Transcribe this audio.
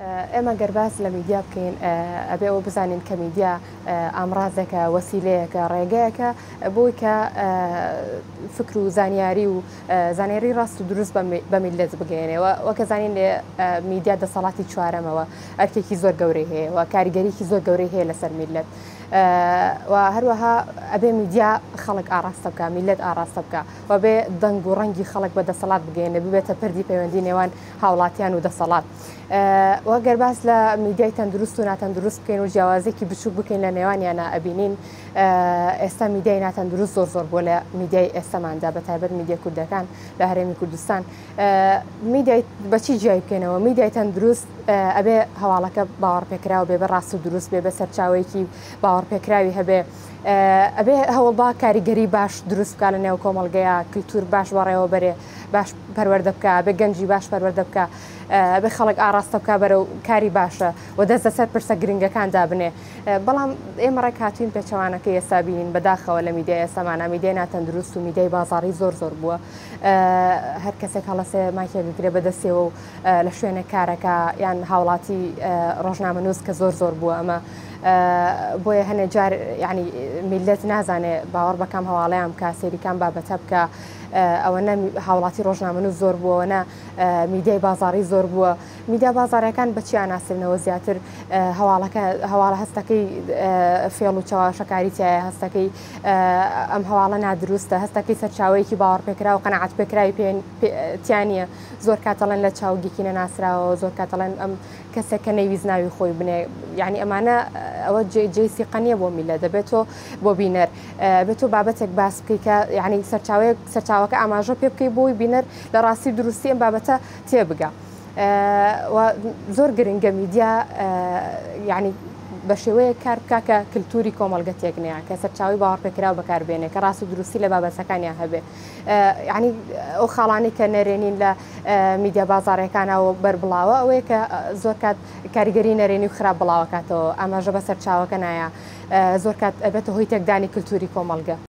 ئێمە گەرباس لە میدیا بکەین ئەبێ ئەوە بزانین کە میدیا ئامڕازێکە وەسیلەیەکە ڕێگەیەکە بۆی کە فکر و زانیاری و زانیاری ڕاست و دروست بە میلەت بگەێنێەوە وەکە زانین لێ میدیا دەسەڵاتی چوارەمەوە ئەرکێکی زۆر گەورەی هەیە و کاریگەریکی زۆر گەورەی هەیە لەسەر میلەت و هەروەها ئەبێ میدیا خەڵک ئاراستە بکە میلەت ئاراستە بکە و بێ دەنگ و ڕەنگی خەڵک بە دەسەڵات بگەێنێ ببێتە پردی پەیوەندی نێوان هاوڵاتیان و دەسەڵات وە گەرباس لە میدیای تەندروست و ناتەندروست بکەین و جیاوازێکی بچوک بکەین لە نێوانیانە ئەبینین ئێستا میدیای ناتەندروست زۆر بۆ لە میدیای ئێستاماندا بەتایبەت میدیای کوردەکان لە هەرێمی کوردستان میدیای بەچی جیای بکەینەوە میدیای تەندروست ئەبێ هەواڵەکە باوەڕپێکراوە بێ بە ڕاست و دروست بێ بە سەرچاوەیەکی باوەڕپێکراوی هەبێ ئەبێ هەوڵبا کاریگەری باش دروست بکە لە نێو کۆمەڵگەیە کللتور باش بەڕێوە بەرێ باش پەروەردە بکە بێ گەنجی باش پەروەردە بکە بێ خەڵک ئاراستە بکە بەرەو کاری باشە و دەست لەسەر پرسە گرنگەکاندا بنێ بەڵام ئێمە ڕێک هاتوین پێچەوانەکە ئێستا بینین بەداخەوە لە میدیای ئێستامانە میدیای ناتەندروست و میدیای بازاڕی زۆر بووە هەر کەسێک هەڵەسێ مایکێگرێ بەدەستێەوە و لە شوێنە کارەکە یان هاوڵاتی ڕۆژنامەنووس کە زۆر بووە ئەمە بۆیە هەنێ جار ینی میلەت نازانێ باوەڕ بەکەم هەواڵەیان بکە سێریکان بابەتە بکە ئەوە نە هاوڵاتی ڕۆژنامەنووس زۆر بووەوە میدیای بازاڕی زۆر بووە میدیا بازاڕەکان بەچی ئاناسرنەوە زیاتر هەواڵە هەستەکەی فێڵ و چاواشەکاری تایە هەستەکەی ئەم هەواڵە نادروستە هەستەکەی سەرچاوەیەکی باوەڕپێکرا و قەنەعەت پێکراوی تیانە زۆر کاتەڵێن لە چاوگێکی نەناسراوە زۆر کاتەڵێن ئەم کەسێک کە نەیویست ناوی خۆی بنێ یعنی ئەمانە ئەوە جێسی قەنیە بۆ میلە دەبێتەوە بۆ بینەر بێتۆ بابەتێک باس بکەی کە یعنی سەرچاوەکە ئاماژە پێ بکەی بۆی بینەر لە ڕاستی دروستی ئەم بابەتە تێبگە زۆر گرنگە میدیا ینی بە شێوەیە کار بکە کە کللتوری کۆمەڵگە تێکنەیە کە سەرچاوی باوەڕپێکراو بەکاربێنێ کە ڕاست و دروستی لە بابەتەکانیان هەبێ ینی ئەو خاڵانی کە نەرێنین لە میدیا بازاڕەکانەوە بەربڵاوە ئەوەیە کە زۆر کات کاریگەری نەرێنی و خراپ بڵاوکاتەوە ئاماژە بە سەرچاوەکە نایە زۆر کات ئەبێتە هۆی تێکدانی کللتوری کۆمەڵگە